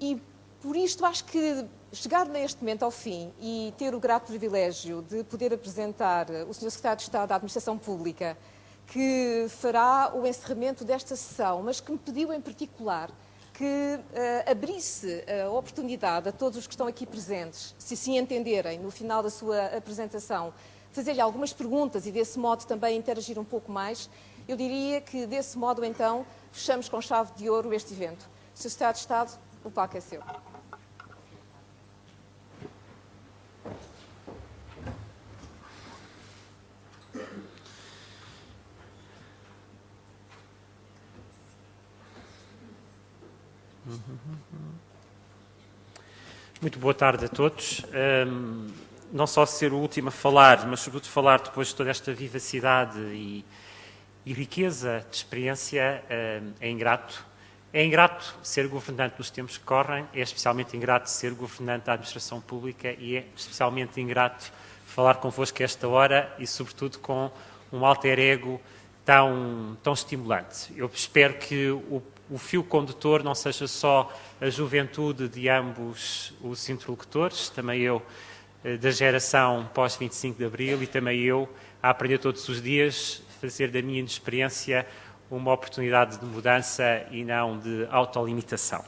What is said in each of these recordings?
E por isto acho que chegar neste momento ao fim e ter o grato privilégio de poder apresentar o Sr. Secretário de Estado da Administração Pública, que fará o encerramento desta sessão, mas que me pediu em particular que abrisse a oportunidade a todos os que estão aqui presentes, se assim entenderem, no final da sua apresentação, fazer-lhe algumas perguntas e desse modo também interagir um pouco mais, eu diria que desse modo então fechamos com chave de ouro este evento. Sr. Secretário de Estado, o palco é seu. Muito boa tarde a todos. Não só ser o último a falar, mas sobretudo falar depois de toda esta vivacidade e riqueza de experiência é ingrato. É ingrato ser governante nos tempos que correm, é especialmente ingrato ser governante da administração pública e é especialmente ingrato falar convosco a esta hora e, sobretudo, com um alter ego tão estimulante. Eu espero que o fio condutor não seja só a juventude de ambos os interlocutores, também eu da geração pós-25 de Abril e também eu a aprender todos os dias, fazer da minha inexperiência uma oportunidade de mudança e não de autolimitação.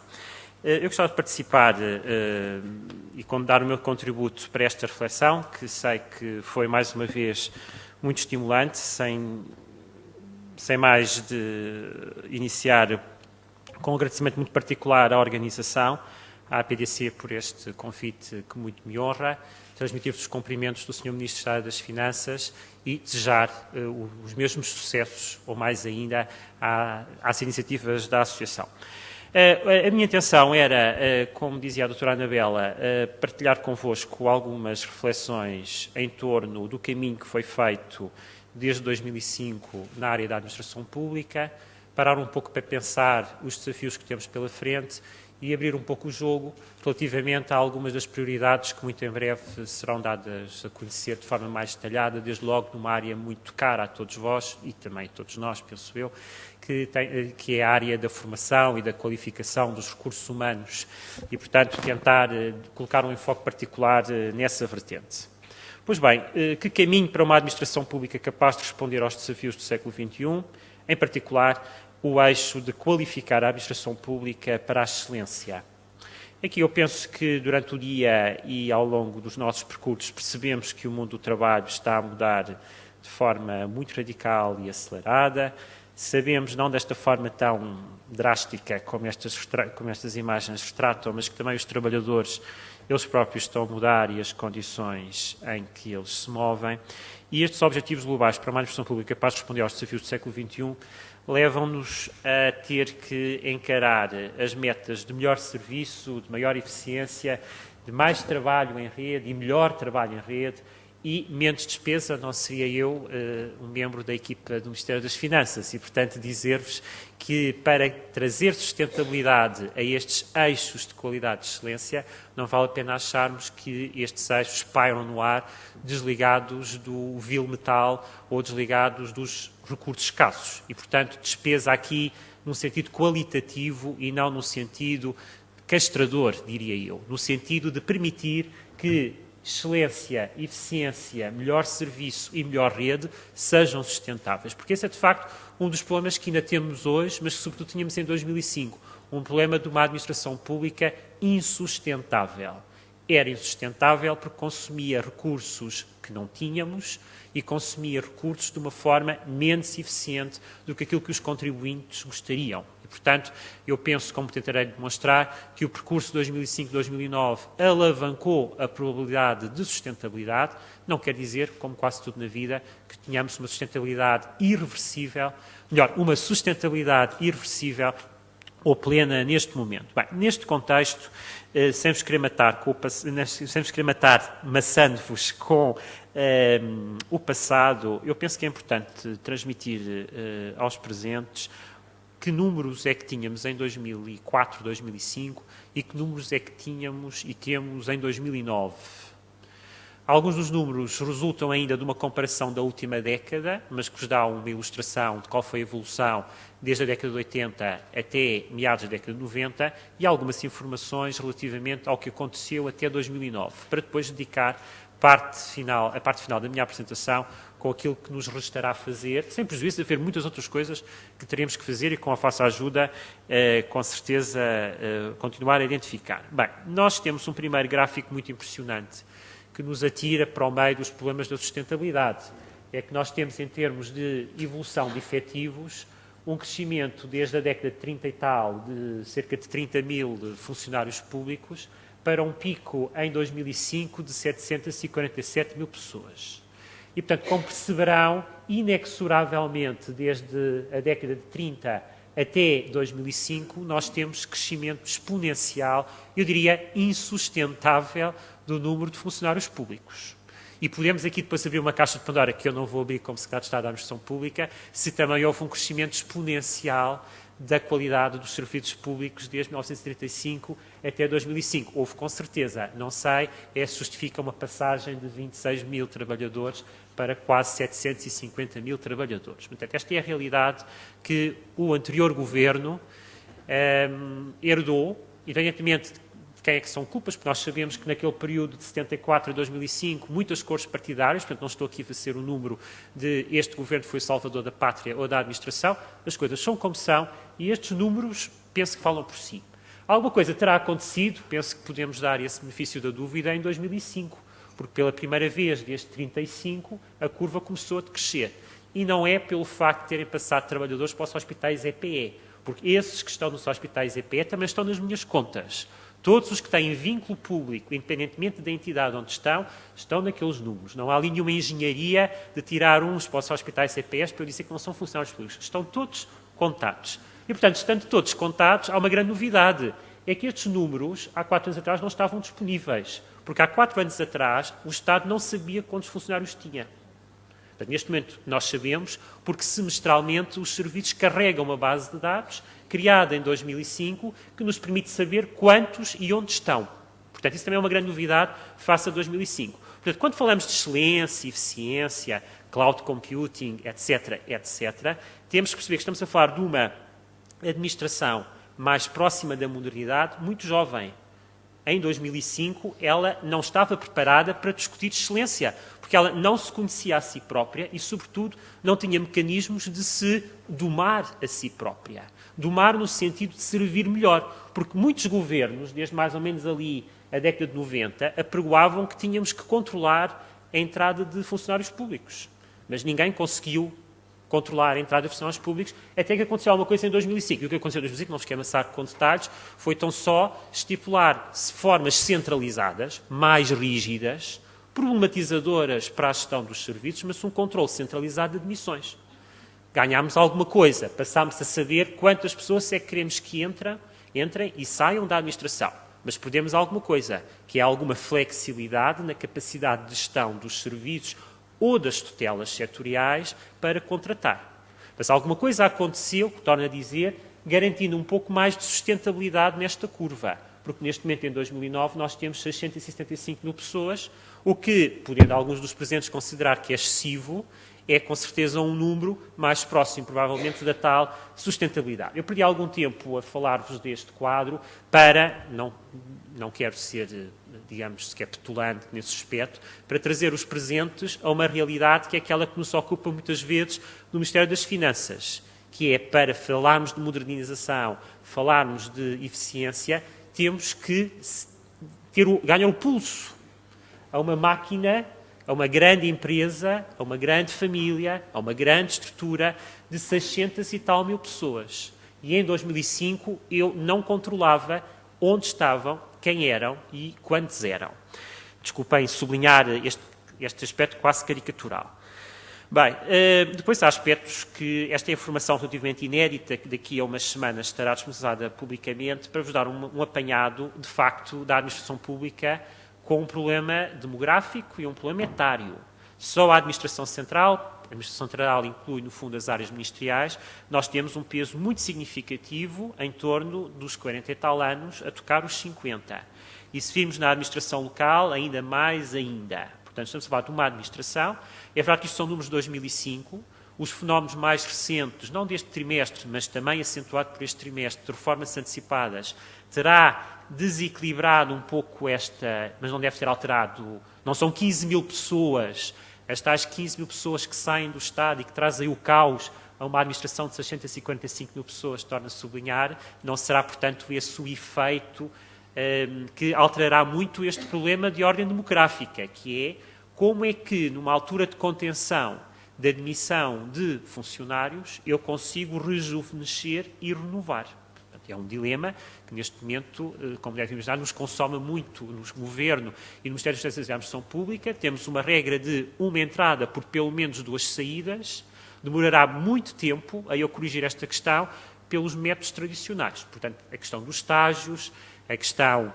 Eu gostava de participar e dar o meu contributo para esta reflexão, que sei que foi mais uma vez muito estimulante, sem mais de iniciar com um agradecimento muito particular à organização, à PDC, por este convite que muito me honra, transmitir-vos os cumprimentos do Sr. Ministro de Estado das Finanças e desejar os mesmos sucessos, ou mais ainda, às iniciativas da Associação. A minha intenção era, como dizia a doutora Anabela, partilhar convosco algumas reflexões em torno do caminho que foi feito desde 2005 na área da administração pública, parar um pouco para pensar os desafios que temos pela frente e abrir um pouco o jogo relativamente a algumas das prioridades que muito em breve serão dadas a conhecer de forma mais detalhada, desde logo numa área muito cara a todos vós e também a todos nós, penso eu, que é a área da formação e da qualificação dos recursos humanos e, portanto, tentar colocar um enfoque particular nessa vertente. Pois bem, que caminho para uma administração pública capaz de responder aos desafios do século XXI, em particular o eixo de qualificar a administração pública para a excelência. Aqui eu penso que durante o dia e ao longo dos nossos percursos percebemos que o mundo do trabalho está a mudar de forma muito radical e acelerada. Sabemos, não desta forma tão drástica como estas imagens retratam, mas que também os trabalhadores, eles próprios estão a mudar e as condições em que eles se movem. E estes objetivos globais para uma administração pública capaz de responder aos desafios do século XXI levam-nos a ter que encarar as metas de melhor serviço, de maior eficiência, de mais trabalho em rede e melhor trabalho em rede e menos despesa. Não seria eu um membro da equipa do Ministério das Finanças e, portanto, dizer-vos que para trazer sustentabilidade a estes eixos de qualidade de excelência, não vale a pena acharmos que estes eixos pairam no ar desligados do vil metal ou desligados dos recursos escassos. E, portanto, despesa aqui num sentido qualitativo e não no sentido castrador, diria eu, no sentido de permitir que excelência, eficiência, melhor serviço e melhor rede sejam sustentáveis. Porque esse é, de facto, um dos problemas que ainda temos hoje, mas que, sobretudo, tínhamos em 2005. Um problema de uma administração pública insustentável. Era insustentável porque consumia recursos que não tínhamos e consumia recursos de uma forma menos eficiente do que aquilo que os contribuintes gostariam. E, portanto, eu penso, como tentarei demonstrar, que o percurso 2005-2009 alavancou a probabilidade de sustentabilidade. Não quer dizer, como quase tudo na vida, que tenhamos uma sustentabilidade irreversível, melhor, uma sustentabilidade irreversível ou plena neste momento. Bem, neste contexto, sem vos querer matar maçando-vos com o passado, eu penso que é importante transmitir aos presentes que números é que tínhamos em 2004, 2005 e que números é que tínhamos e temos em 2009. Alguns dos números resultam ainda de uma comparação da última década, mas que vos dá uma ilustração de qual foi a evolução desde a década de 80 até meados da década de 90 e algumas informações relativamente ao que aconteceu até 2009, para depois dedicar a parte final da minha apresentação com aquilo que nos restará fazer, sem prejuízo de haver muitas outras coisas que teremos que fazer e com a vossa ajuda, com certeza, continuar a identificar. Bem, nós temos um primeiro gráfico muito impressionante que nos atira para o meio dos problemas da sustentabilidade. É que nós temos, em termos de evolução de efetivos, um crescimento desde a década de 30 e tal, de cerca de 30 mil funcionários públicos, para um pico em 2005 de 747 mil pessoas. E, portanto, como perceberão, inexoravelmente, desde a década de 30 até 2005, nós temos crescimento exponencial, eu diria insustentável, do número de funcionários públicos. E podemos aqui depois abrir uma caixa de Pandora, que eu não vou abrir como Secretário de Estado da Administração Pública, se também houve um crescimento exponencial da qualidade dos serviços públicos desde 1935 até 2005. Houve com certeza, não sei, justifica uma passagem de 26 mil trabalhadores para quase 750 mil trabalhadores. Portanto, esta é a realidade que o anterior governo herdou, independentemente de quem é que são culpas, porque nós sabemos que naquele período de 74 a 2005, muitas cores partidárias, portanto não estou aqui a fazer o número de este governo foi o salvador da pátria ou da administração, as coisas são como são e estes números penso que falam por si. Alguma coisa terá acontecido, penso que podemos dar esse benefício da dúvida, em 2005, porque pela primeira vez desde 35 a curva começou a crescer. E não é pelo facto de terem passado trabalhadores para os hospitais EPE, porque esses que estão nos hospitais EPE também estão nas minhas contas. Todos os que têm vínculo público, independentemente da entidade onde estão naqueles números. Não há ali nenhuma engenharia de tirar uns para os hospitais EPS para eu dizer que não são funcionários públicos. Estão todos contados. E, portanto, estando todos contados, há uma grande novidade. É que estes números, há 4 anos atrás, não estavam disponíveis. Porque há 4 anos atrás, o Estado não sabia quantos funcionários tinha. Portanto, neste momento, nós sabemos, porque semestralmente os serviços carregam uma base de dados criada em 2005, que nos permite saber quantos e onde estão. Portanto, isso também é uma grande novidade face a 2005. Portanto, quando falamos de excelência, eficiência, cloud computing, etc., etc., temos que perceber que estamos a falar de uma administração mais próxima da modernidade, muito jovem. Em 2005, ela não estava preparada para discutir excelência, porque ela não se conhecia a si própria e, sobretudo, não tinha mecanismos de se domar a si própria. Domar no sentido de servir melhor, porque muitos governos, desde mais ou menos ali a década de 90, apregoavam que tínhamos que controlar a entrada de funcionários públicos. Mas ninguém conseguiu controlar a entrada de funcionários públicos, até que aconteceu alguma coisa em 2005. E o que aconteceu em 2005, não vos quero amassar com detalhes, foi tão só estipular formas centralizadas, mais rígidas, problematizadoras para a gestão dos serviços, mas um controle centralizado de admissões. Ganhámos alguma coisa, passámos a saber quantas pessoas é que queremos que entrem e saiam da administração. Mas perdemos alguma coisa, que é alguma flexibilidade na capacidade de gestão dos serviços ou das tutelas setoriais para contratar. Mas alguma coisa aconteceu, que torna a dizer, garantindo um pouco mais de sustentabilidade nesta curva. Porque neste momento, em 2009, nós temos 675 mil pessoas, o que, podendo alguns dos presentes considerar que é excessivo, é com certeza um número mais próximo, provavelmente, da tal sustentabilidade. Eu perdi algum tempo a falar-vos deste quadro para, não quero ser, digamos, sequer petulante nesse aspecto, para trazer os presentes a uma realidade que é aquela que nos ocupa muitas vezes no Ministério das Finanças, que é para falarmos de modernização, falarmos de eficiência, temos que ganhar o pulso a uma máquina, a uma grande empresa, a uma grande família, a uma grande estrutura de 600 e tal mil pessoas. E em 2005 eu não controlava onde estavam, quem eram e quantos eram. Desculpem sublinhar este aspecto quase caricatural. Bem, depois há aspectos que esta informação relativamente inédita, que daqui a umas semanas estará disponibilizada publicamente, para vos dar um apanhado, de facto, da administração pública com um problema demográfico e um problema etário. Só a administração central inclui, no fundo, as áreas ministeriais, nós temos um peso muito significativo em torno dos 40 e tal anos a tocar os 50. E se virmos na administração local, ainda mais ainda. Portanto, estamos a falar de uma administração. É verdade que isto são números de 2005. Os fenómenos mais recentes, não deste trimestre, mas também acentuado por este trimestre, de reformas antecipadas, terá desequilibrado um pouco esta, mas não deve ter alterado. Não são 15 mil pessoas, as tais 15 mil pessoas que saem do Estado e que trazem o caos a uma administração de 645 mil pessoas, torna-se sublinhar, não será, portanto, esse o efeito que alterará muito este problema de ordem demográfica, que é como é que, numa altura de contenção da admissão de funcionários, eu consigo rejuvenescer e renovar. Portanto, é um dilema que, neste momento, como deve imaginar, nos consome muito no Governo e no Ministério da Justiça e Administração Pública. Temos uma regra de uma entrada por pelo menos 2 saídas. Demorará muito tempo a eu corrigir esta questão pelos métodos tradicionais. Portanto, a questão dos estágios, a questão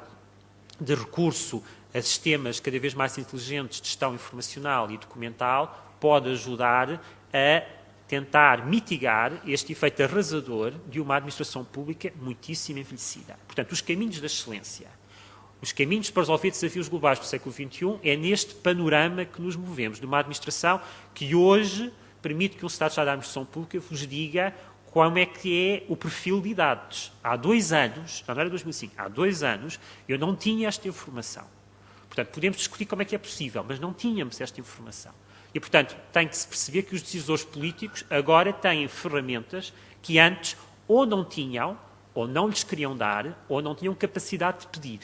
de recurso a sistemas cada vez mais inteligentes de gestão informacional e documental pode ajudar a tentar mitigar este efeito arrasador de uma administração pública muitíssimo envelhecida. Portanto, os caminhos da excelência, os caminhos para resolver desafios globais do século XXI, é neste panorama que nos movemos, de uma administração que hoje permite que um Estado-Geral da Administração Pública vos diga como é que é o perfil de idades. Há 2 anos, não era 2005, há 2 anos, eu não tinha esta informação. Portanto, podemos discutir como é que é possível, mas não tínhamos esta informação. E, portanto, tem que se perceber que os decisores políticos agora têm ferramentas que antes ou não tinham, ou não lhes queriam dar, ou não tinham capacidade de pedir.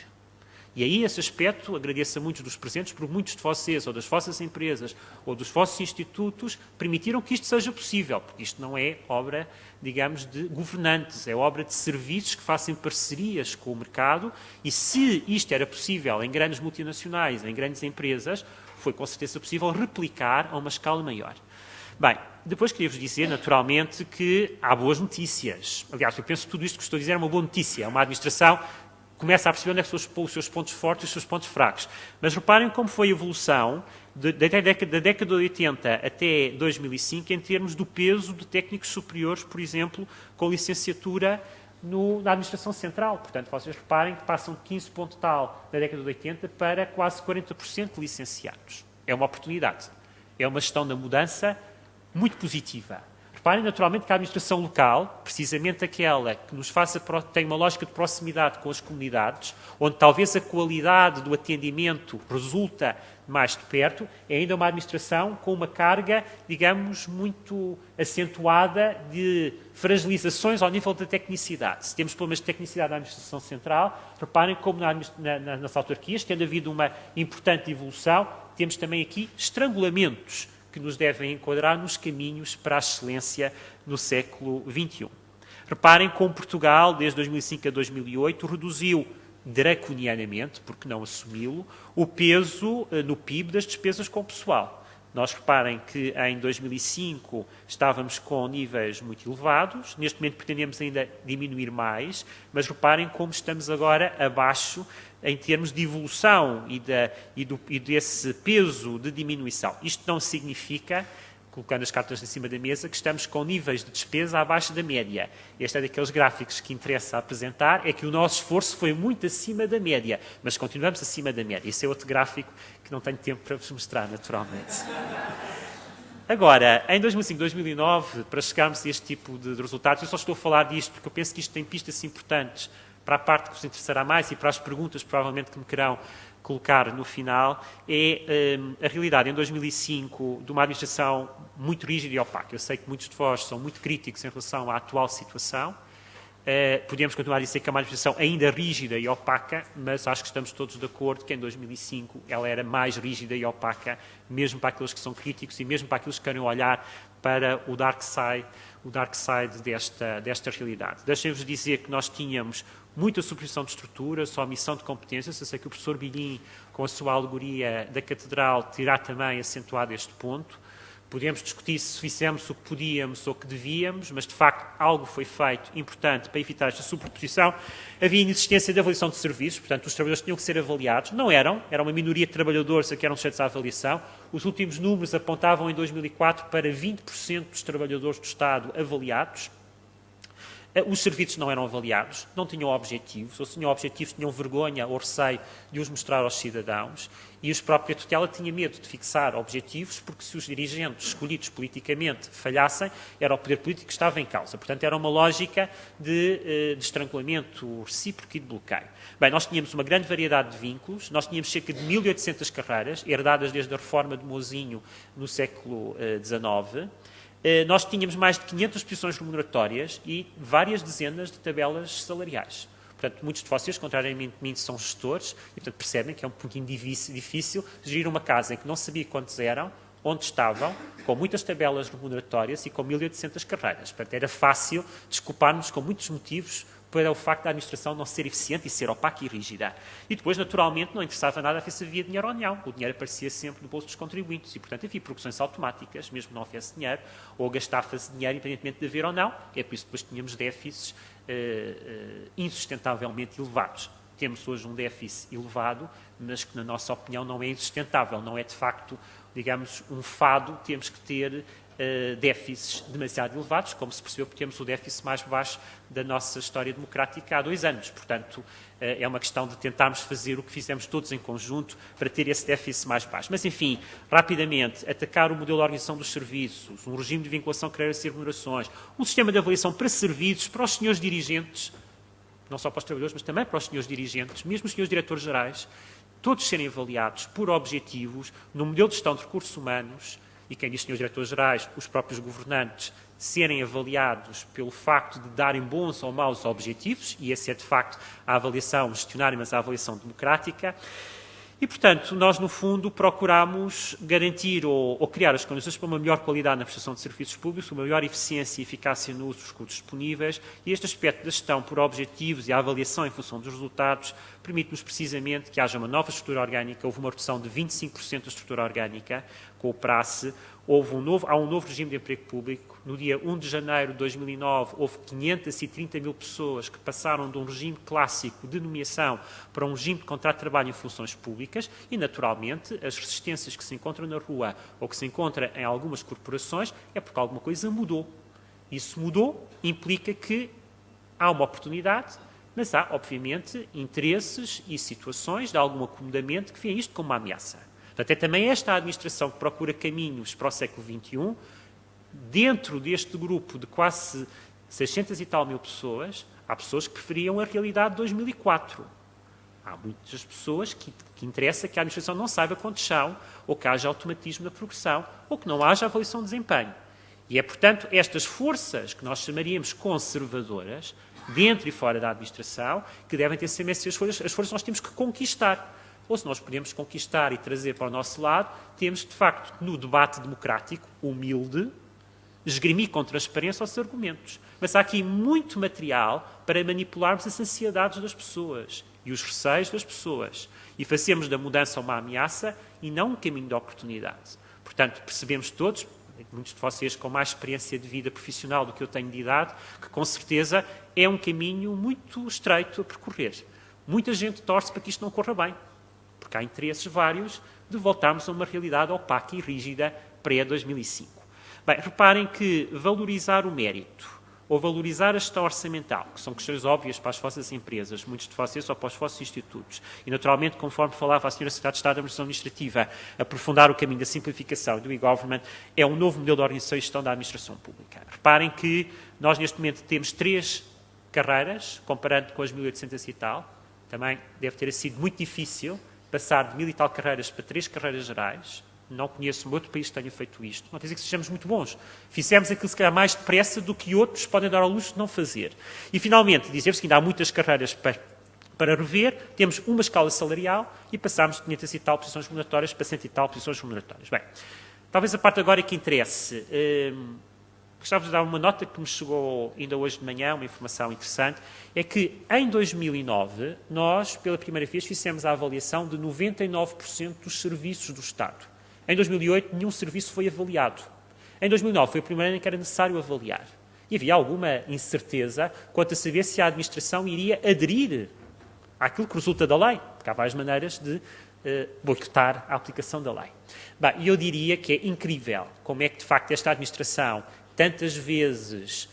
E aí, esse aspecto, agradeço a muitos dos presentes, porque muitos de vocês, ou das vossas empresas, ou dos vossos institutos, permitiram que isto seja possível, porque isto não é obra, digamos, de governantes, é obra de serviços que façam parcerias com o mercado, e se isto era possível em grandes multinacionais, em grandes empresas, foi com certeza possível replicar a uma escala maior. Bem, depois queria-vos dizer, naturalmente, que há boas notícias. Aliás, eu penso que tudo isto que estou a dizer é uma boa notícia. É uma administração começa a perceber onde é que são os seus pontos fortes e os seus pontos fracos. Mas reparem como foi a evolução da década de 80 até 2005 em termos do peso de técnicos superiores, por exemplo, com licenciatura na administração central. Portanto, vocês reparem que passam de 15 ponto tal na década de 80 para quase 40% de licenciados. É uma oportunidade. É uma gestão da mudança muito positiva. Reparem, naturalmente, que a administração local, precisamente aquela que nos tem uma lógica de proximidade com as comunidades, onde talvez a qualidade do atendimento resulta mais de perto, é ainda uma administração com uma carga, digamos, muito acentuada de fragilizações ao nível da tecnicidade. Se temos problemas de tecnicidade na administração central, reparem como nas autarquias, tendo havido uma importante evolução, temos também aqui estrangulamentos que nos devem enquadrar nos caminhos para a excelência no século XXI. Reparem como Portugal, desde 2005 a 2008, reduziu draconianamente, porque não assumi-lo, o peso no PIB das despesas com o pessoal. Nós reparem que em 2005 estávamos com níveis muito elevados, neste momento pretendemos ainda diminuir mais, mas reparem como estamos agora abaixo em termos de evolução e desse peso de diminuição. Isto não significa, colocando as cartas em cima da mesa, que estamos com níveis de despesa abaixo da média. Este é daqueles gráficos que interessa apresentar, é que o nosso esforço foi muito acima da média, mas continuamos acima da média. Esse é outro gráfico que não tenho tempo para vos mostrar, naturalmente. Agora, em 2005, 2009, para chegarmos a este tipo de resultados, eu só estou a falar disto porque eu penso que isto tem pistas importantes para a parte que vos interessará mais e para as perguntas, provavelmente, que me querão colocar no final, é a realidade em 2005 de uma administração muito rígida e opaca. Eu sei que muitos de vós são muito críticos em relação à atual situação. Podemos continuar a dizer que é uma administração ainda rígida e opaca, mas acho que estamos todos de acordo que em 2005 ela era mais rígida e opaca, mesmo para aqueles que são críticos e mesmo para aqueles que querem olhar para o dark side desta realidade. Deixem-vos dizer que nós tínhamos muita supervisão de estruturas, omissão de competências. Eu sei que o professor Bilhin, com a sua alegoria da Catedral, terá também acentuado este ponto. Podemos discutir se fizemos o que podíamos ou o que devíamos, mas, de facto, algo foi feito importante para evitar esta superposição. Havia inexistência de avaliação de serviços, portanto, os trabalhadores tinham que ser avaliados. Não eram, era uma minoria de trabalhadores a que eram sujeitos à avaliação. Os últimos números apontavam, em 2004, para 20% dos trabalhadores do Estado avaliados. Os serviços não eram avaliados, não tinham objetivos, ou se tinham objetivos, tinham vergonha ou receio de os mostrar aos cidadãos, e a própria tutela tinha medo de fixar objetivos, porque se os dirigentes escolhidos politicamente falhassem, era o poder político que estava em causa. Portanto, era uma lógica de estrangulamento recíproco e de bloqueio. Bem, nós tínhamos uma grande variedade de vínculos, nós tínhamos cerca de 1.800 carreiras, herdadas desde a reforma de Mousinho no século XIX. Nós tínhamos mais de 500 posições remuneratórias e várias dezenas de tabelas salariais. Portanto, muitos de vocês, contrariamente a mim, são gestores e, portanto, percebem que é um pouquinho difícil gerir uma casa em que não sabia quantos eram, onde estavam, com muitas tabelas remuneratórias e com 1.800 carreiras. Portanto, era fácil desculpar-nos com muitos motivos para o facto da administração não ser eficiente e ser opaca e rígida. E depois, naturalmente, não interessava nada a ver se havia dinheiro ou não. O dinheiro aparecia sempre no bolso dos contribuintes e, portanto, havia progressões automáticas, mesmo que não houvesse dinheiro, ou gastava-se dinheiro independentemente de haver ou não. É por isso que depois tínhamos déficits insustentavelmente elevados. Temos hoje um déficit elevado, mas que, na nossa opinião, não é insustentável, não é, de facto, digamos, um fado. Temos que ter déficits demasiado elevados, como se percebeu, porque temos o déficit mais baixo da nossa história democrática há 2 anos. Portanto, é uma questão de tentarmos fazer o que fizemos todos em conjunto para ter esse déficit mais baixo. Mas, enfim, rapidamente, atacar o modelo de organização dos serviços, um regime de vinculação de carreiras e remunerações, um sistema de avaliação para serviços, para os senhores dirigentes, não só para os trabalhadores, mas também para os senhores dirigentes, mesmo os senhores diretores gerais, todos serem avaliados por objetivos no modelo de gestão de recursos humanos. E quem diz senhores diretores gerais, os próprios governantes, serem avaliados pelo facto de darem bons ou maus objetivos, e essa é, de facto, a avaliação gestionária, mas a avaliação democrática. E, portanto, nós, no fundo, procuramos garantir ou criar as condições para uma melhor qualidade na prestação de serviços públicos, uma maior eficiência e eficácia no uso dos recursos disponíveis, e este aspecto da gestão por objetivos e a avaliação em função dos resultados permite-nos precisamente que haja uma nova estrutura orgânica. Houve uma redução de 25% da estrutura orgânica com o PRACE. Há um novo regime de emprego público. No dia 1 de janeiro de 2009, houve 530 mil pessoas que passaram de um regime clássico de nomeação para um regime de contrato de trabalho em funções públicas e, naturalmente, as resistências que se encontram na rua ou que se encontram em algumas corporações é porque alguma coisa mudou. Isso mudou, implica que há uma oportunidade, mas há, obviamente, interesses e situações de algum acomodamento que veem isto como uma ameaça. Portanto, é também esta administração que procura caminhos para o século XXI. Dentro deste grupo de quase 600 e tal mil pessoas, há pessoas que preferiam a realidade de 2004. Há muitas pessoas que interessa que a administração não saiba quantos são, ou que haja automatismo na progressão, ou que não haja avaliação de desempenho. E é, portanto, estas forças que nós chamaríamos conservadoras, dentro e fora da administração, que devem ter sempre essas forças. As forças nós temos que conquistar. Ou se nós podemos conquistar e trazer para o nosso lado, temos, de facto, no debate democrático, humilde, esgrimir com transparência os argumentos. Mas há aqui muito material para manipularmos as ansiedades das pessoas e os receios das pessoas e fazermos da mudança uma ameaça e não um caminho de oportunidade. Portanto, percebemos todos, muitos de vocês com mais experiência de vida profissional do que eu tenho de idade, que com certeza é um caminho muito estreito a percorrer. Muita gente torce para que isto não corra bem, porque há interesses vários de voltarmos a uma realidade opaca e rígida pré-2005. Bem, reparem que valorizar o mérito ou valorizar a gestão orçamental, que são questões óbvias para as vossas empresas, muitos de vocês, ou para os vossos institutos, e naturalmente, conforme falava a Sra. Secretária de Estado da Administração Administrativa, aprofundar o caminho da simplificação e do e-government, é um novo modelo de organização e gestão da administração pública. Reparem que nós, neste momento, temos 3 carreiras, comparando com as 1.800 e tal. Também deve ter sido muito difícil passar de 1.000 e tal carreiras para 3 carreiras gerais. Não conheço um outro país que tenha feito isto. Não quer dizer que sejamos muito bons. Fizemos aquilo, se calhar, mais depressa do que outros podem dar ao luxo de não fazer. E, finalmente, dizer-vos que ainda há muitas carreiras para rever. Temos uma escala salarial e passámos de 500 e tal posições remuneratórias para 100 e tal posições remuneratórias. Bem, talvez a parte agora que interesse. Gostava de dar uma nota que me chegou ainda hoje de manhã, uma informação interessante, é que em 2009 nós, pela primeira vez, fizemos a avaliação de 99% dos serviços do Estado. Em 2008, nenhum serviço foi avaliado. Em 2009, foi o primeiro ano em que era necessário avaliar. E havia alguma incerteza quanto a saber se a administração iria aderir àquilo que resulta da lei, porque há várias maneiras de boicotar a aplicação da lei. Bem, eu diria que é incrível como é que, de facto, esta administração tantas vezes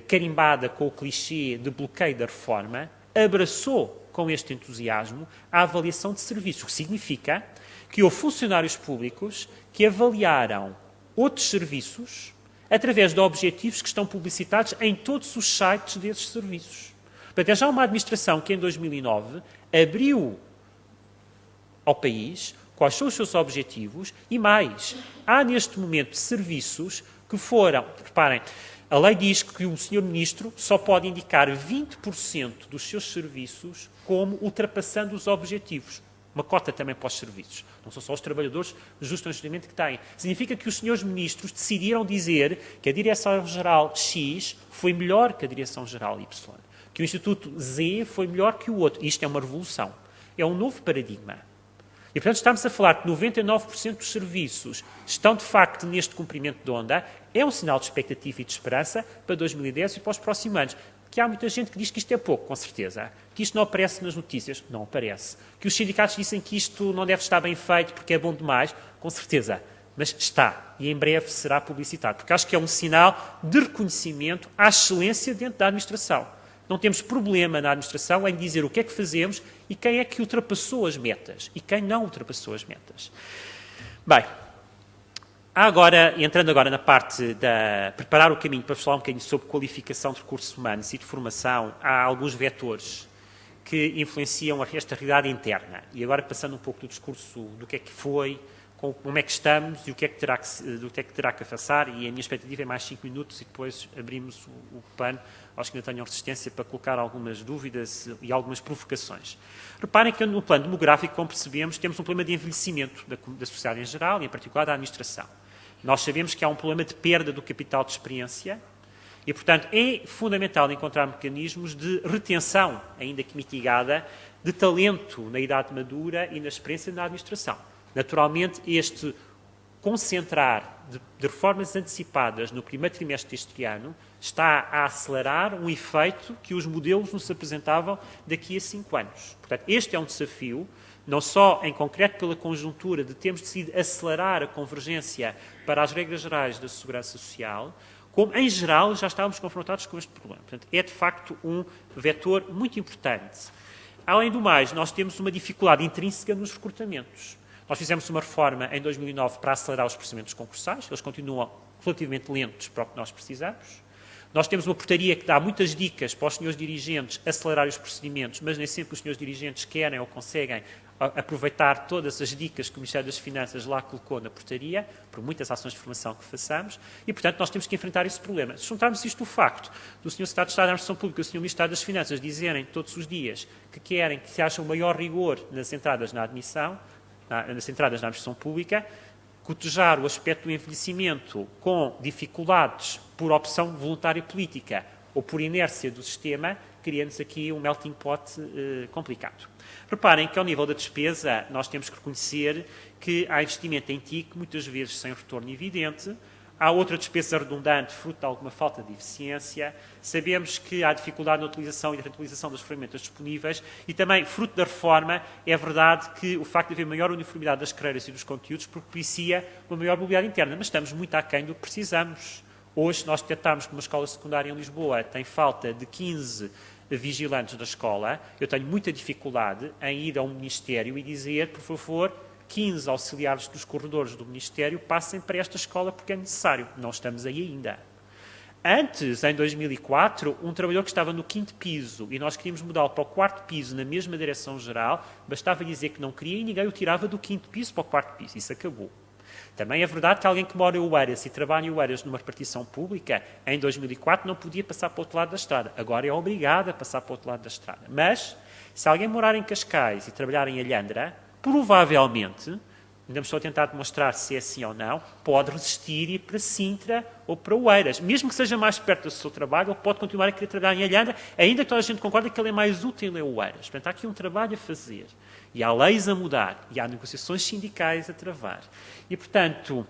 carimbada com o clichê de bloqueio da reforma, abraçou com este entusiasmo a avaliação de serviços, o que significa que houve funcionários públicos que avaliaram outros serviços através de objetivos que estão publicitados em todos os sites desses serviços. Portanto, é já uma administração que, em 2009, abriu ao país quais são os seus objetivos e, mais, há neste momento serviços que foram... Reparem, a lei diz que o Sr. Ministro só pode indicar 20% dos seus serviços como ultrapassando os objetivos. Uma cota também para os serviços. Não são só os trabalhadores, justo que têm. Significa que os senhores ministros decidiram dizer que a Direção-Geral X foi melhor que a Direção-Geral Y. Que o Instituto Z foi melhor que o outro. Isto é uma revolução. É um novo paradigma. E, portanto, estamos a falar que 99% dos serviços estão, de facto, neste comprimento de onda. É um sinal de expectativa e de esperança para 2010 e para os próximos anos. Que há muita gente que diz que isto é pouco, com certeza. Que isto não aparece nas notícias. Não aparece. Que os sindicatos dizem que isto não deve estar bem feito porque é bom demais. Com certeza. Mas está. E em breve será publicitado. Porque acho que é um sinal de reconhecimento à excelência dentro da administração. Não temos problema na administração em dizer o que é que fazemos e quem é que ultrapassou as metas e quem não ultrapassou as metas. Bem, entrando agora na parte da preparar o caminho para falar um bocadinho sobre qualificação de recursos humanos e de formação, há alguns vetores que influenciam esta realidade interna. E agora passando um pouco do discurso do que é que foi, como é que estamos e o que é que terá que avançar, e a minha expectativa é mais 5 minutos e depois abrimos o pano aos que ainda tenham resistência para colocar algumas dúvidas e algumas provocações. Reparem que no plano demográfico, como percebemos, temos um problema de envelhecimento da sociedade em geral e em particular da administração. Nós sabemos que há um problema de perda do capital de experiência e, portanto, é fundamental encontrar mecanismos de retenção, ainda que mitigada, de talento na idade madura e na experiência na administração. Naturalmente, este concentrar de reformas antecipadas no primeiro trimestre deste ano está a acelerar um efeito que os modelos nos apresentavam daqui a 5 anos. Portanto, este é um desafio, não só em concreto pela conjuntura de termos decidido acelerar a convergência para as regras gerais da segurança social, como, em geral, já estávamos confrontados com este problema. Portanto, é, de facto, um vetor muito importante. Além do mais, nós temos uma dificuldade intrínseca nos recrutamentos. Nós fizemos uma reforma em 2009 para acelerar os procedimentos concursais, eles continuam relativamente lentos para o que nós precisamos. Nós temos uma portaria que dá muitas dicas para os senhores dirigentes acelerar os procedimentos, mas nem sempre os senhores dirigentes querem ou conseguem aproveitar todas as dicas que o Ministério das Finanças lá colocou na portaria, por muitas ações de formação que façamos, e, portanto, nós temos que enfrentar esse problema. Se juntarmos isto o facto do Sr. Secretário de Estado da Administração Pública e o Sr. Ministro das Finanças dizerem todos os dias que querem, que se acham maior rigor nas entradas na admissão, nas entradas na administração pública, cotejar o aspecto do envelhecimento com dificuldades por opção voluntária política ou por inércia do sistema, cria-nos aqui um melting pot complicado. Reparem que, ao nível da despesa, nós temos que reconhecer que há investimento em TIC, muitas vezes sem retorno evidente. Há outra despesa redundante, fruto de alguma falta de eficiência. Sabemos que há dificuldade na utilização e na reutilização das ferramentas disponíveis e também, fruto da reforma, é verdade que o facto de haver maior uniformidade das carreiras e dos conteúdos propicia uma maior mobilidade interna, mas estamos muito aquém do que precisamos. Hoje, nós detectamos que uma escola secundária em Lisboa tem falta de 15 vigilantes da escola. Eu tenho muita dificuldade em ir a um ministério e dizer, por favor, 15 auxiliares dos corredores do Ministério passem para esta escola porque é necessário. Não estamos aí ainda. Antes, em 2004, um trabalhador que estava no 5º piso e nós queríamos mudá-lo para o 4º piso na mesma direção-geral, bastava dizer que não queria e ninguém o tirava do 5º piso para o 4º piso. Isso acabou. Também é verdade que alguém que mora em Oeiras e trabalha em Oeiras numa repartição pública, em 2004 não podia passar para o outro lado da estrada. Agora é obrigado a passar para o outro lado da estrada. Mas, se alguém morar em Cascais e trabalhar em Alhandra, provavelmente, ainda me estou a tentar demonstrar se é assim ou não, pode resistir e ir para Sintra ou para Oeiras. Mesmo que seja mais perto do seu trabalho, ele pode continuar a querer trabalhar em Alhandra, ainda que toda a gente concorda que ele é mais útil em Oeiras. Portanto, há aqui um trabalho a fazer. E há leis a mudar. E há negociações sindicais a travar. E, portanto,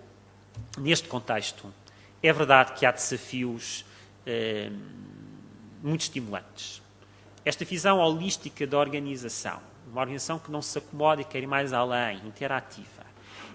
neste contexto, é verdade que há desafios muito estimulantes. Esta visão holística da organização, uma organização que não se acomoda e quer ir mais além, interativa,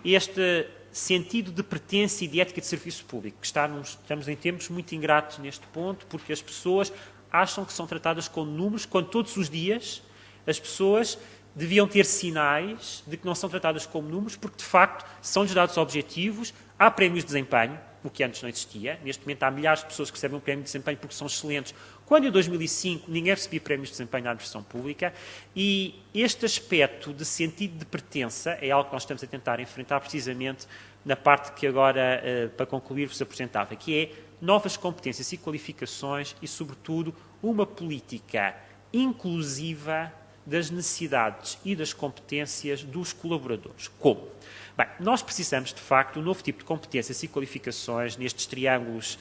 este sentido de pertença e de ética de serviço público, que estamos em tempos muito ingratos neste ponto, porque as pessoas acham que são tratadas com números, quando todos os dias as pessoas deviam ter sinais de que não são tratadas como números, porque, de facto, são-lhes dados objetivos, há prémios de desempenho, o que antes não existia. Neste momento há milhares de pessoas que recebem um prémio de desempenho porque são excelentes, quando em 2005 ninguém recebia prémios de desempenho na administração pública, e este aspecto de sentido de pertença é algo que nós estamos a tentar enfrentar precisamente na parte que agora, para concluir, vos apresentava, que é novas competências e qualificações e, sobretudo, uma política inclusiva das necessidades e das competências dos colaboradores. Como? Bem, nós precisamos, de facto, de um novo tipo de competências e qualificações nestes triângulos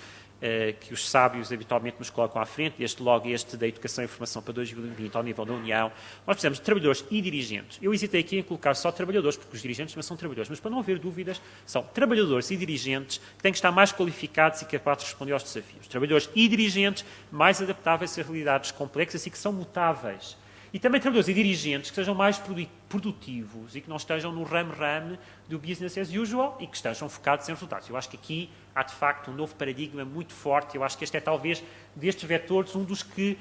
que os sábios habitualmente nos colocam à frente, este da educação e formação para 2020 ao nível da União. Nós precisamos de trabalhadores e dirigentes. Eu hesitei aqui em colocar só trabalhadores, porque os dirigentes também são trabalhadores, mas para não haver dúvidas, são trabalhadores e dirigentes que têm que estar mais qualificados e capazes de responder aos desafios. Trabalhadores e dirigentes mais adaptáveis a realidades complexas e que são mutáveis. E também trabalhadores e dirigentes que sejam mais produtivos e que não estejam no rame-rame do business as usual e que estejam focados em resultados. Eu acho que aqui há, de facto, um novo paradigma muito forte. Eu acho que este é, talvez, destes vetores, um dos que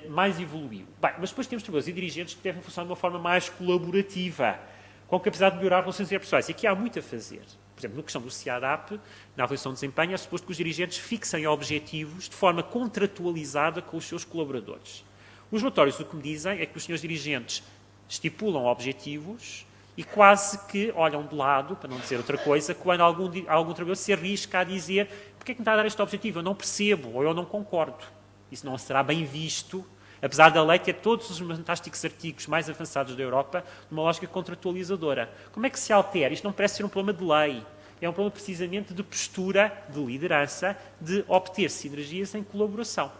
mais evoluiu. Bem, mas depois temos trabalhadores e dirigentes que devem funcionar de uma forma mais colaborativa, com capacidade de melhorar relações interpessoais. E aqui há muito a fazer. Por exemplo, na questão do CIADAP, na avaliação de desempenho, é suposto que os dirigentes fixem objetivos de forma contratualizada com os seus colaboradores. Os relatórios o que me dizem é que os senhores dirigentes estipulam objetivos e quase que olham de lado, para não dizer outra coisa, quando algum trabalhador se arrisca a dizer porque é que me está a dar este objetivo? Eu não percebo ou eu não concordo. Isso não será bem visto, apesar da lei ter todos os fantásticos artigos mais avançados da Europa numa lógica contratualizadora. Como é que se altera? Isto não parece ser um problema de lei. É um problema precisamente de postura, de liderança, de obter sinergias em colaboração.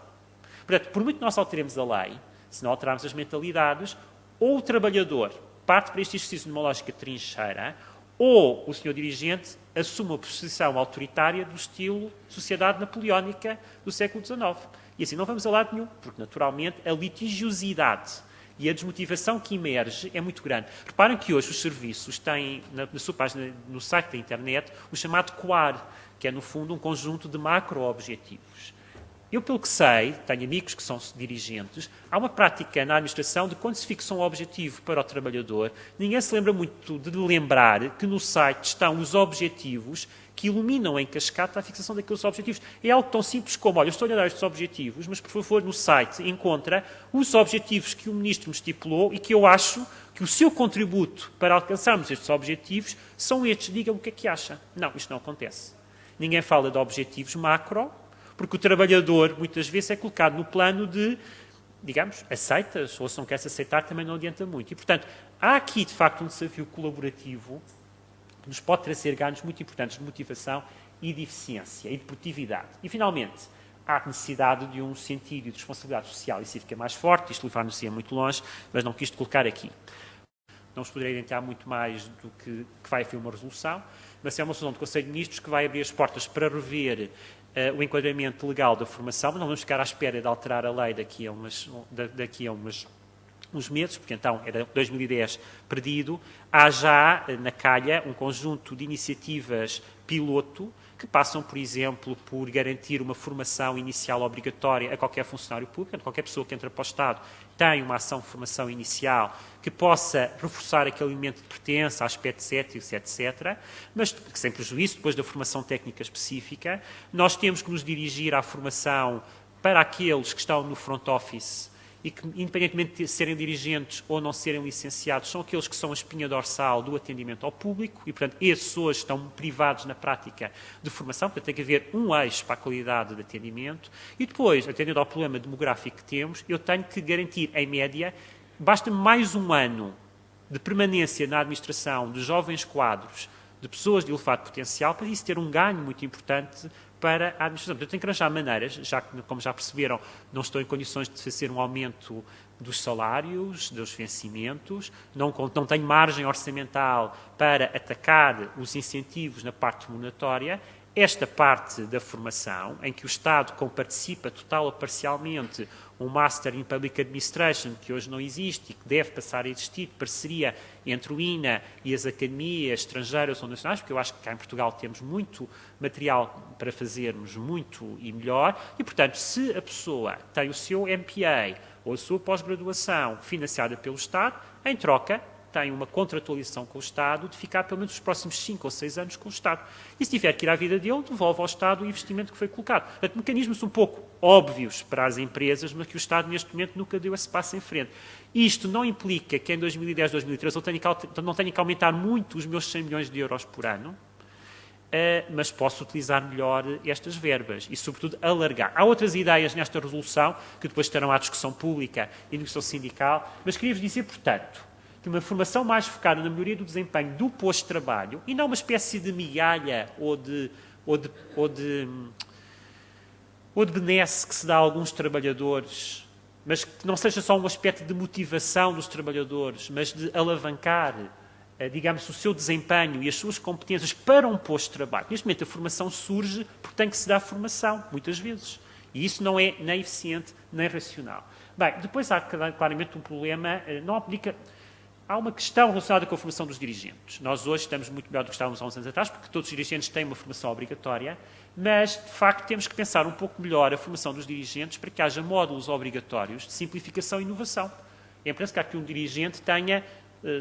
Portanto, por muito que nós alteremos a lei, se não alterarmos as mentalidades, ou o trabalhador parte para este exercício numa lógica trincheira, ou o senhor dirigente assume uma posição autoritária do estilo sociedade napoleónica do século XIX. E assim não vamos a lado nenhum, porque, naturalmente, a litigiosidade e a desmotivação que emerge é muito grande. Reparem que hoje os serviços têm, na sua página, no site da internet, o chamado COAR, que é, no fundo, um conjunto de macro-objetivos. Eu, pelo que sei, tenho amigos que são dirigentes, há uma prática na administração de quando se fixa um objetivo para o trabalhador, ninguém se lembra muito de lembrar que no site estão os objetivos que iluminam em cascata a fixação daqueles objetivos. É algo tão simples como, olha, eu estou a dar estes objetivos, mas, por favor, no site encontra os objetivos que o Ministro me estipulou e que eu acho que o seu contributo para alcançarmos estes objetivos são estes. Diga-me o que é que acha. Não, isto não acontece. Ninguém fala de objetivos macro, porque o trabalhador, muitas vezes, é colocado no plano de, digamos, aceitas, ou se não queres aceitar, também não adianta muito. E, portanto, há aqui, de facto, um desafio colaborativo que nos pode trazer ganhos muito importantes de motivação e de eficiência e de produtividade. E, finalmente, há necessidade de um sentido de responsabilidade social e cívica mais forte. Isto levar-nos-ia muito longe, mas não quis colocar aqui. Não vos poderei adiantar muito mais do que vai haver uma resolução, mas é uma resolução do Conselho de Ministros que vai abrir as portas para rever o enquadramento legal da formação, mas não vamos ficar à espera de alterar a lei daqui a uns meses, porque então era 2010 perdido. Há já na calha um conjunto de iniciativas piloto que passam, por exemplo, por garantir uma formação inicial obrigatória a qualquer funcionário público, qualquer pessoa que entra para o Estado tem uma ação de formação inicial que possa reforçar aquele elemento de pertença, aspectos éticos, etc., mas sem prejuízo depois da formação técnica específica. Nós temos que nos dirigir à formação para aqueles que estão no front office e que, independentemente de serem dirigentes ou não serem licenciados, são aqueles que são a espinha dorsal do atendimento ao público e, portanto, esses hoje estão privados na prática de formação, portanto, tem que haver um eixo para a qualidade de atendimento. E depois, atendendo ao problema demográfico que temos, eu tenho que garantir, em média, basta-me mais um ano de permanência na administração de jovens quadros, de pessoas de elevado potencial, para isso ter um ganho muito importante para a administração. Eu tenho que arranjar maneiras, já que, como já perceberam, não estou em condições de fazer um aumento dos salários, dos vencimentos, não tenho margem orçamental para atacar os incentivos na parte remuneratória. esta parte da formação, em que o Estado comparticipa total ou parcialmente um Master in Public Administration, que hoje não existe e que deve passar a existir, parceria entre o INA e as academias estrangeiras ou nacionais, porque eu acho que cá em Portugal temos muito material para fazermos muito e melhor, e, portanto, se a pessoa tem o seu MPA ou a sua pós-graduação financiada pelo Estado, em troca, tem uma contratualização com o Estado de ficar pelo menos os próximos 5 ou 6 anos com o Estado. E se tiver que ir à vida dele, devolve ao Estado o investimento que foi colocado. Portanto, mecanismos um pouco óbvios para as empresas, mas que o Estado neste momento nunca deu esse passo em frente. Isto não implica que em 2010, 2013 eu não tenha que aumentar muito os meus 100 milhões de euros por ano, mas posso utilizar melhor estas verbas e, sobretudo, alargar. Há outras ideias nesta resolução que depois estarão à discussão pública e discussão sindical, mas queria-vos dizer, portanto, que uma formação mais focada na melhoria do desempenho do posto de trabalho, e não uma espécie de migalha ou de benesse que se dá a alguns trabalhadores, mas que não seja só um aspecto de motivação dos trabalhadores, mas de alavancar, digamos, o seu desempenho e as suas competências para um posto de trabalho. Neste momento a formação surge porque tem que se dar formação, muitas vezes. E isso não é nem eficiente nem racional. Bem, depois há claramente um problema, não aplica... Há uma questão relacionada com a formação dos dirigentes. Nós hoje estamos muito melhor do que estávamos há uns anos atrás, porque todos os dirigentes têm uma formação obrigatória, mas, de facto, temos que pensar um pouco melhor a formação dos dirigentes para que haja módulos obrigatórios de simplificação e inovação. É importante que aqui um dirigente tenha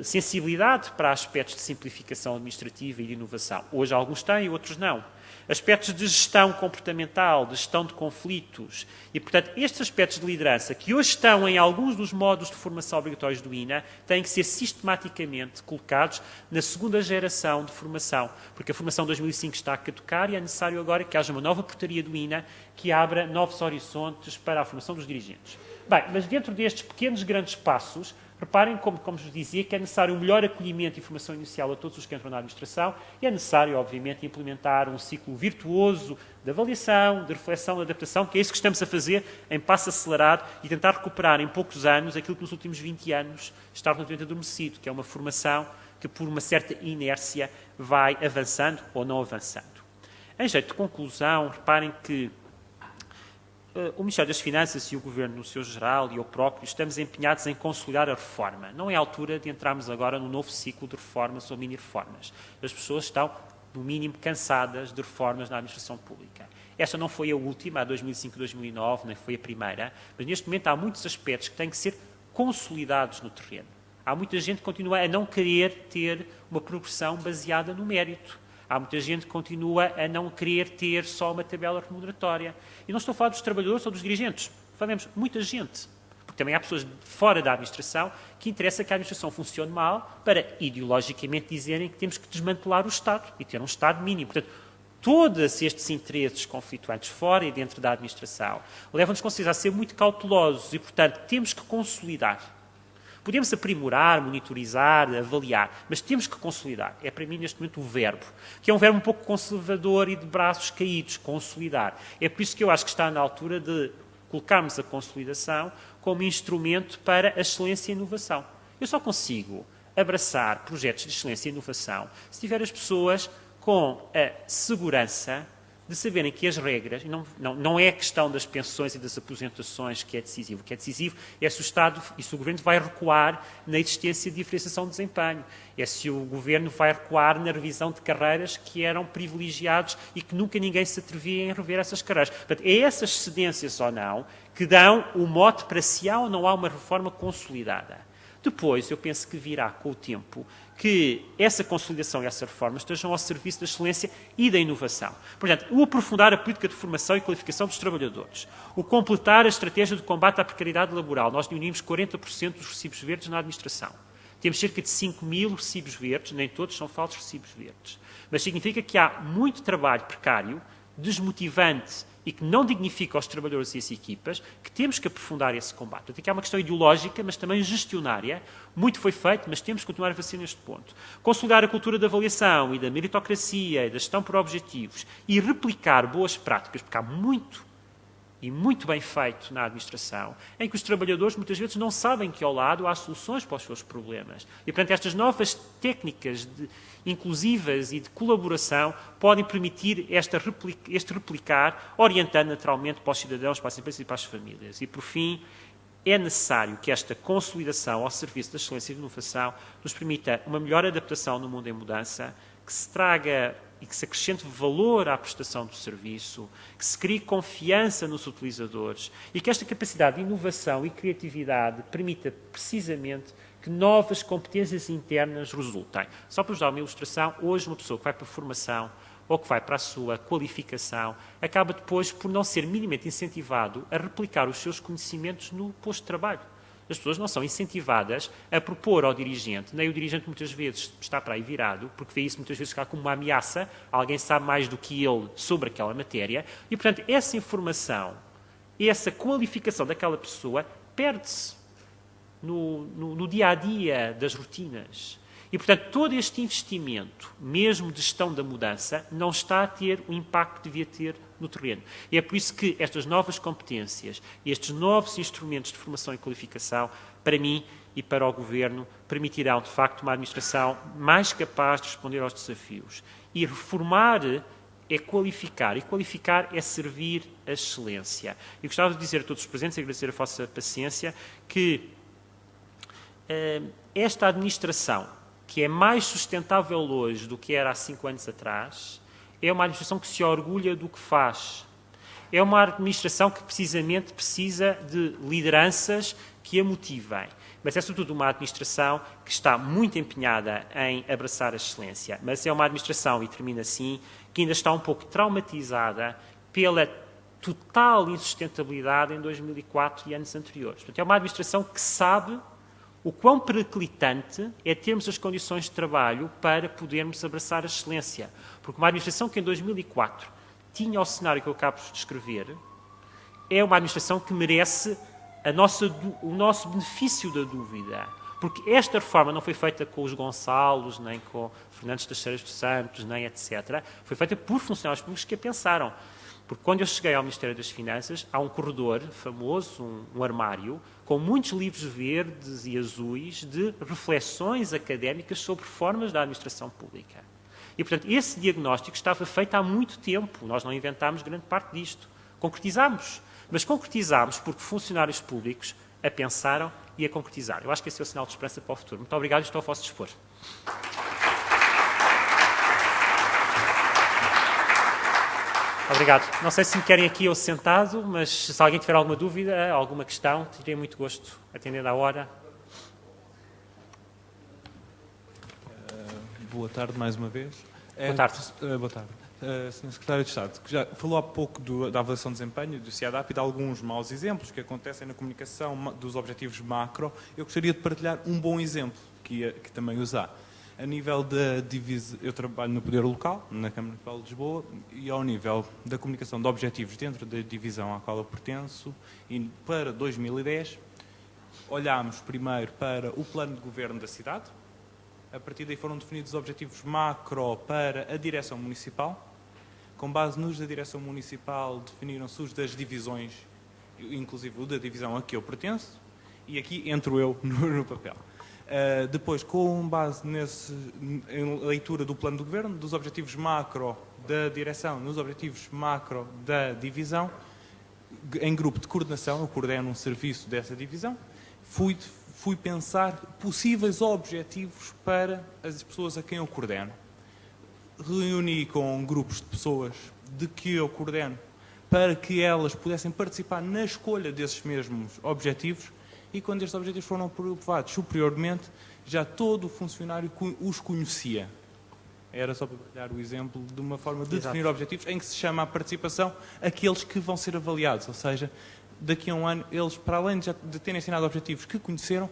sensibilidade para aspectos de simplificação administrativa e de inovação. Hoje alguns têm, outros não. Aspectos de gestão comportamental, de gestão de conflitos e, portanto, estes aspectos de liderança que hoje estão em alguns dos módulos de formação obrigatórios do INA têm que ser sistematicamente colocados na segunda geração de formação, porque a formação de 2005 está a caducar e é necessário agora que haja uma nova portaria do INA que abra novos horizontes para a formação dos dirigentes. Bem, mas dentro destes pequenos, grandes passos, reparem, como vos dizia, que é necessário um melhor acolhimento e formação inicial a todos os que entram na administração e é necessário, obviamente, implementar um ciclo virtuoso de avaliação, de reflexão, de adaptação, que é isso que estamos a fazer em passo acelerado e tentar recuperar em poucos anos aquilo que nos últimos 20 anos está relativamente adormecido, que é uma formação que, por uma certa inércia, vai avançando ou não avançando. Em jeito de conclusão, reparem que o Ministério das Finanças e o Governo no seu geral e eu próprio estamos empenhados em consolidar a reforma. Não é a altura de entrarmos agora num novo ciclo de reformas ou mini-reformas. As pessoas estão, no mínimo, cansadas de reformas na administração pública. Esta não foi a última, a 2005-2009, nem foi a primeira, mas neste momento há muitos aspectos que têm que ser consolidados no terreno. Há muita gente que continua a não querer ter uma progressão baseada no mérito. Há muita gente que continua a não querer ter só uma tabela remuneratória. E não estou a falar dos trabalhadores ou dos dirigentes. Falamos muita gente. Porque também há pessoas fora da administração que interessa que a administração funcione mal para, ideologicamente, dizerem que temos que desmantelar o Estado e ter um Estado mínimo. Portanto, todos estes interesses conflituantes fora e dentro da administração levam-nos a ser muito cautelosos e, portanto, temos que consolidar. Podemos aprimorar, monitorizar, avaliar, mas temos que consolidar. É para mim, neste momento, o verbo, que é um verbo um pouco conservador e de braços caídos, consolidar. É por isso que eu acho que está na altura de colocarmos a consolidação como instrumento para a excelência e inovação. Eu só consigo abraçar projetos de excelência e inovação se tiver as pessoas com a segurança de saberem que as regras, e não é a questão das pensões e das aposentações que é decisivo. O que é decisivo é se o Estado e se o Governo vai recuar na existência de diferenciação de desempenho. É se o Governo vai recuar na revisão de carreiras que eram privilegiados e que nunca ninguém se atrevia em rever essas carreiras. Portanto, é essas cedências ou não que dão o mote para se há ou não há uma reforma consolidada. Depois, eu penso que virá com o tempo que essa consolidação e essa reforma estejam ao serviço da excelência e da inovação. Portanto, o aprofundar a política de formação e qualificação dos trabalhadores, o completar a estratégia de combate à precariedade laboral. Nós reunimos 40% dos recibos verdes na administração. Temos cerca de 5.000 recibos verdes, nem todos são falsos recibos verdes. Mas significa que há muito trabalho precário, desmotivante e que não dignifica os trabalhadores e as equipas, que temos que aprofundar esse combate. Portanto, aqui há uma questão ideológica, mas também gestionária. Muito foi feito, mas temos que continuar a fazer neste ponto. Consolidar a cultura da avaliação e da meritocracia e da gestão por objetivos e replicar boas práticas, porque há muito e muito bem feito na administração, em que os trabalhadores muitas vezes não sabem que ao lado há soluções para os seus problemas. E, portanto, estas novas técnicas inclusivas e de colaboração podem permitir este replicar, orientando naturalmente para os cidadãos, para as empresas e para as famílias. E, por fim, é necessário que esta consolidação ao serviço da excelência e da inovação nos permita uma melhor adaptação no mundo em mudança, que se traga e que se acrescente valor à prestação do serviço, que se crie confiança nos utilizadores e que esta capacidade de inovação e criatividade permita precisamente que novas competências internas resultem. Só para vos dar uma ilustração, hoje uma pessoa que vai para a formação ou que vai para a sua qualificação acaba depois por não ser minimamente incentivado a replicar os seus conhecimentos no posto de trabalho. As pessoas não são incentivadas a propor ao dirigente, nem o dirigente muitas vezes está para aí virado, porque vê isso muitas vezes cá como uma ameaça, alguém sabe mais do que ele sobre aquela matéria, e portanto essa informação, essa qualificação daquela pessoa perde-se no dia-a-dia das rotinas. E, portanto, todo este investimento, mesmo de gestão da mudança, não está a ter o impacto que devia ter no terreno. E é por isso que estas novas competências, estes novos instrumentos de formação e qualificação, para mim e para o Governo, permitirão, de facto, uma administração mais capaz de responder aos desafios. E reformar é qualificar, e qualificar é servir a excelência. E gostava de dizer a todos os presentes, e agradecer a vossa paciência, que esta administração, que é mais sustentável hoje do que era há 5 anos atrás, é uma administração que se orgulha do que faz. É uma administração que precisamente precisa de lideranças que a motivem. Mas é sobretudo uma administração que está muito empenhada em abraçar a excelência. Mas é uma administração, e termina assim, que ainda está um pouco traumatizada pela total insustentabilidade em 2004 e anos anteriores. Portanto, é uma administração que sabe o quão periclitante é termos as condições de trabalho para podermos abraçar a excelência. Porque uma administração que em 2004 tinha o cenário que eu acabo de descrever, é uma administração que merece o nosso benefício da dúvida. Porque esta reforma não foi feita com os Gonçalos, nem com Fernandes Teixeira dos Santos, nem etc. Foi feita por funcionários públicos que a pensaram. Porque quando eu cheguei ao Ministério das Finanças, há um corredor famoso, um armário, com muitos livros verdes e azuis de reflexões académicas sobre reformas da administração pública. E, portanto, esse diagnóstico estava feito há muito tempo. Nós não inventámos grande parte disto. Concretizámos. Mas concretizámos porque funcionários públicos a pensaram e a concretizaram. Eu acho que esse é o sinal de esperança para o futuro. Muito obrigado e estou a vosso dispor. Obrigado. Não sei se me querem aqui ou sentado, mas se alguém tiver alguma dúvida, alguma questão, teria muito gosto atendendo à hora. Boa tarde, mais uma vez. Boa tarde. Boa tarde. Sr. Secretário de Estado, que já falou há pouco da avaliação de desempenho do CIADAP e de alguns maus exemplos que acontecem na comunicação dos objetivos macro. Eu gostaria de partilhar um bom exemplo que também usar. A nível da divisão, eu trabalho no Poder Local, na Câmara Municipal de Lisboa, e ao nível da comunicação de objetivos dentro da divisão à qual eu pertenço, e para 2010, olhámos primeiro para o plano de governo da cidade. A partir daí foram definidos os objetivos macro para a direção municipal. Com base nos da direção municipal, definiram-se os das divisões, inclusive o da divisão a que eu pertenço, e aqui entro eu no papel. Depois, com base em leitura do plano do governo, dos objetivos macro da direção, nos objetivos macro da divisão, em grupo de coordenação, eu coordeno um serviço dessa divisão, fui pensar possíveis objetivos para as pessoas a quem eu coordeno. Reuni com grupos de pessoas de que eu coordeno para que elas pudessem participar na escolha desses mesmos objetivos. E quando estes objetivos foram aprovados superiormente, já todo o funcionário os conhecia. Era só para dar o exemplo de uma forma de definir objetivos em que se chama a participação aqueles que vão ser avaliados. Ou seja, daqui a um ano, eles, para além de terem assinado objetivos que conheceram,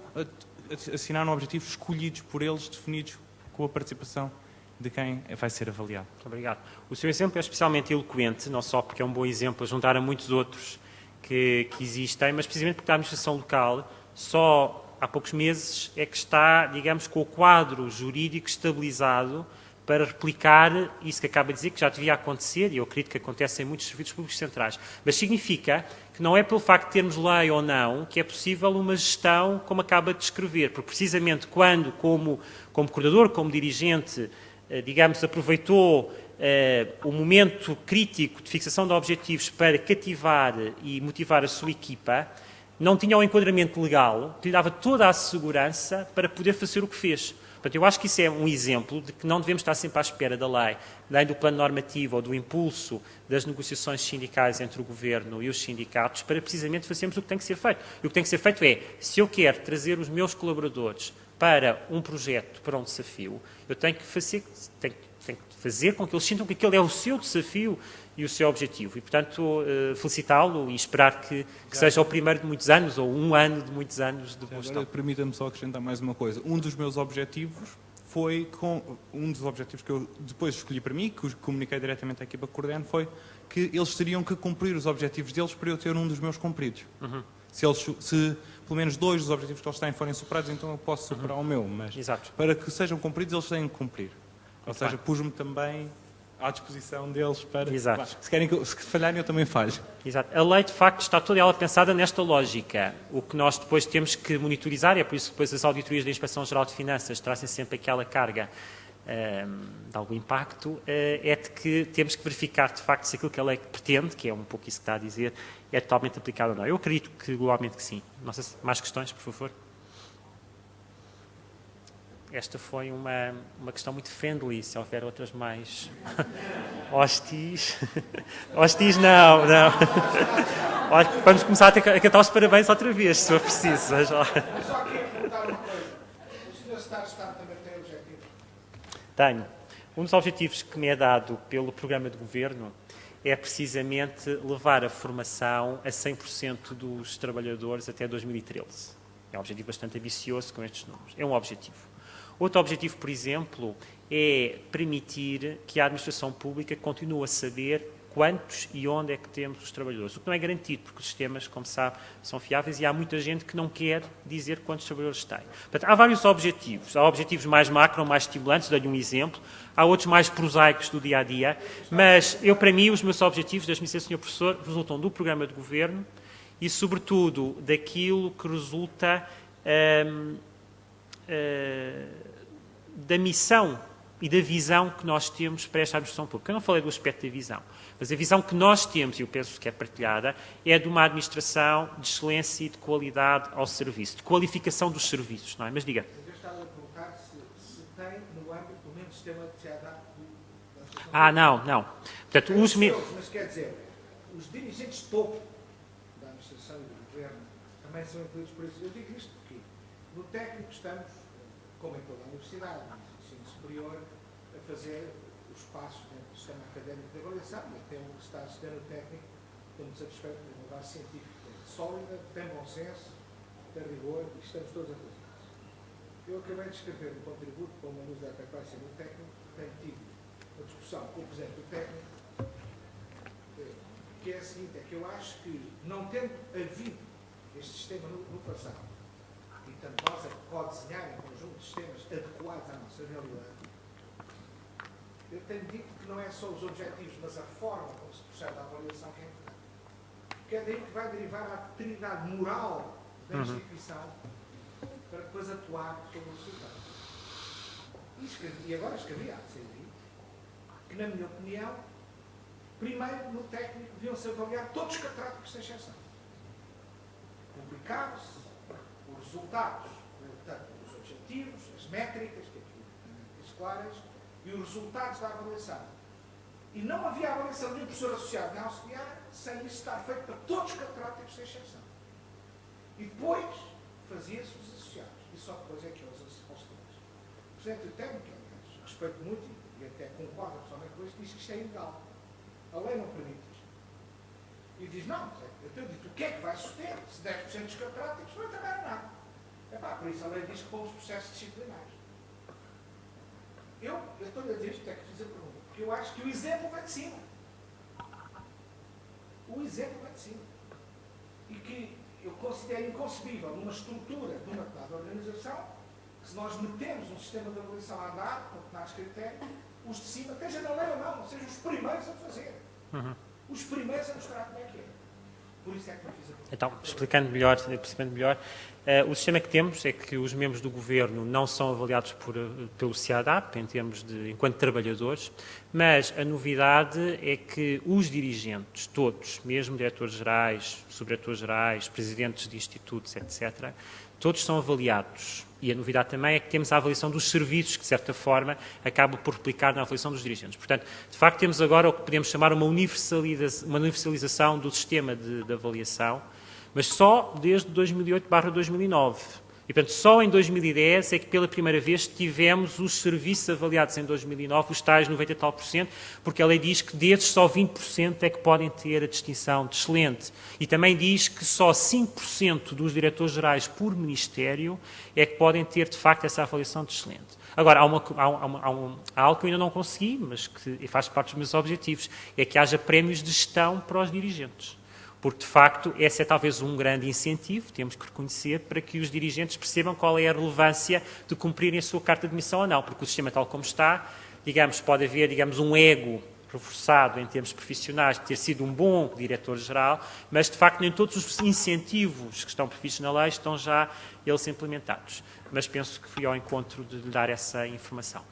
assinaram objetivos escolhidos por eles, definidos com a participação de quem vai ser avaliado. Muito obrigado. O seu exemplo é especialmente eloquente, não só porque é um bom exemplo a juntar a muitos outros que existem, mas precisamente porque a administração local só há poucos meses é que está, digamos, com o quadro jurídico estabilizado para replicar isso que acaba de dizer, que já devia acontecer, e eu acredito que acontece em muitos serviços públicos centrais. Mas significa que não é pelo facto de termos lei ou não que é possível uma gestão como acaba de descrever, porque precisamente quando, como coordenador, como dirigente, digamos, aproveitou o momento crítico de fixação de objetivos para cativar e motivar a sua equipa, não tinha o enquadramento legal que lhe dava toda a segurança para poder fazer o que fez. Portanto, eu acho que isso é um exemplo de que não devemos estar sempre à espera da lei, nem do plano normativo ou do impulso das negociações sindicais entre o Governo e os sindicatos para precisamente fazermos o que tem que ser feito. E o que tem que ser feito é, se eu quero trazer os meus colaboradores para um projeto, para um desafio, eu tenho que fazer com que eles sintam que aquele é o seu desafio e o seu objetivo. E, portanto, felicitá-lo e esperar que seja o primeiro de muitos anos, ou um ano de muitos anos de boa gestão. Agora, permita-me só acrescentar mais uma coisa. Um dos meus objetivos foi, um dos objetivos que eu depois escolhi para mim, que comuniquei diretamente à equipa que coordeno, foi que eles teriam que cumprir os objetivos deles para eu ter um dos meus cumpridos. Uhum. Se pelo menos 2 dos objetivos que eles têm forem superados, então eu posso superar o meu. Mas para que sejam cumpridos, eles têm que cumprir. Ou seja, pus-me também à disposição deles para... Exato. Se falharem, eu também falho. Exato. A lei, de facto, está toda ela pensada nesta lógica. O que nós depois temos que monitorizar, e é por isso que depois as auditorias da Inspeção-Geral de Finanças trazem sempre aquela carga de algum impacto, é de que temos que verificar, de facto, se aquilo que a lei pretende, que é um pouco isso que está a dizer, é totalmente aplicado ou não. Eu acredito que, globalmente, que sim. Não sei se mais questões, por favor. Esta foi uma questão muito friendly, se houver outras mais hostis. Hostis não. Olha, vamos começar a cantar os parabéns outra vez, se for preciso. Eu só queria perguntar uma coisa. O Sr. Secretário de Estado também tem objetivo? Tenho. Um dos objetivos que me é dado pelo programa de governo é precisamente levar a formação a 100% dos trabalhadores até 2013. É um objetivo bastante ambicioso com estes números. É um objetivo. Outro objetivo, por exemplo, é permitir que a administração pública continue a saber quantos e onde é que temos os trabalhadores. O que não é garantido, porque os sistemas, como sabe, são fiáveis e há muita gente que não quer dizer quantos trabalhadores tem. Portanto, há vários objetivos. Há objetivos mais macro, mais estimulantes, dou-lhe um exemplo. Há outros mais prosaicos do dia-a-dia. Mas, para mim, os meus objetivos, deixe-me dizer, Sr. Professor, resultam do programa de governo e, sobretudo, daquilo que resulta... da missão e da visão que nós temos para esta administração pública. Eu não falei do aspecto da visão, mas a visão que nós temos, e eu penso que é partilhada, é de uma administração de excelência e de qualidade ao serviço, de qualificação dos serviços, não é? Mas diga. Eu estava a perguntar se tem no âmbito do mesmo sistema de CEDAP não. Portanto, mas quer dizer, os dirigentes de topo da administração e do governo também são incluídos por isso. Eu digo isto porque no técnico estamos, como em toda a universidade, no ensino superior, a fazer os passos dentro do sistema académico de avaliação, e até o que está a estudar no técnico, estamos satisfeitos de uma base científica sólida, tem bom senso, tem rigor, e estamos todos a fazer isso. Eu acabei de escrever um contributo para uma luz da frequência no técnico, tenho tido uma discussão com o presidente do técnico, que é a seguinte, é que eu acho que, não tendo havido este sistema no passado, e tanto nós a co-desenhar um conjunto de sistemas adequados à nossa realidade, eu tenho dito que não é só os objetivos, mas a forma como se procede a avaliação que é importante. Porque é daí que vai derivar a autoridade moral da instituição para depois atuar sobre o resultado. E agora escrevi à CDI que, na minha opinião, primeiro no técnico deviam-se avaliar todos os catráticos sem exceção. Publicaram-se os resultados, portanto, os objetivos, as métricas, que aqui estão claras, e os resultados da avaliação. E não havia avaliação de um professor associado nem auxiliar sem isso estar feito para todos os catedráticos, sem exceção. E depois fazia-se os associados. E só depois é que eles auxiliares. O Presidente do técnico, aliás, respeito muito e até concordo pessoalmente com isso, diz que isto é ilegal. A lei não permite isto. E diz, não, eu tenho dito, o que é que vai suceder? Se 10% dos catedráticos não entregaram nada. Por isso a lei diz que pomos processos disciplinares. Eu estou-lhe a dizer isto, é que fiz a pergunta, porque eu acho que o exemplo vai de cima. O exemplo vai de cima. E que eu considero inconcebível numa estrutura de uma determinada organização que se nós metemos um sistema de avaliação a andar, com determinados critérios, os de cima, esteja na lei ou não, sejam os primeiros a fazer. Os primeiros a mostrar como é que é. Por isso é que eu fiz a pergunta. Então, explicando melhor, o sistema que temos é que os membros do Governo não são avaliados pelo CIADAP, enquanto trabalhadores, mas a novidade é que os dirigentes, todos, mesmo diretores-gerais, subdiretores-gerais, presidentes de institutos, etc., todos são avaliados. E a novidade também é que temos a avaliação dos serviços, que de certa forma acaba por replicar na avaliação dos dirigentes. Portanto, de facto, temos agora o que podemos chamar uma universalização do sistema de avaliação, mas só desde 2008/2009. E, portanto, só em 2010 é que pela primeira vez tivemos os serviços avaliados em 2009, os tais 90 e tal %, porque a lei diz que desses só 20% é que podem ter a distinção de excelente. E também diz que só 5% dos diretores-gerais por ministério é que podem ter, de facto, essa avaliação de excelente. Agora, há algo que eu ainda não consegui, mas que faz parte dos meus objetivos, é que haja prémios de gestão para os dirigentes. Porque, de facto, esse é talvez um grande incentivo, temos que reconhecer, para que os dirigentes percebam qual é a relevância de cumprirem a sua carta de missão ou não. Porque o sistema tal como está, pode haver, um ego reforçado em termos profissionais de ter sido um bom diretor-geral, mas, de facto, nem todos os incentivos que estão previstos na lei estão já eles implementados. Mas penso que fui ao encontro de lhe dar essa informação.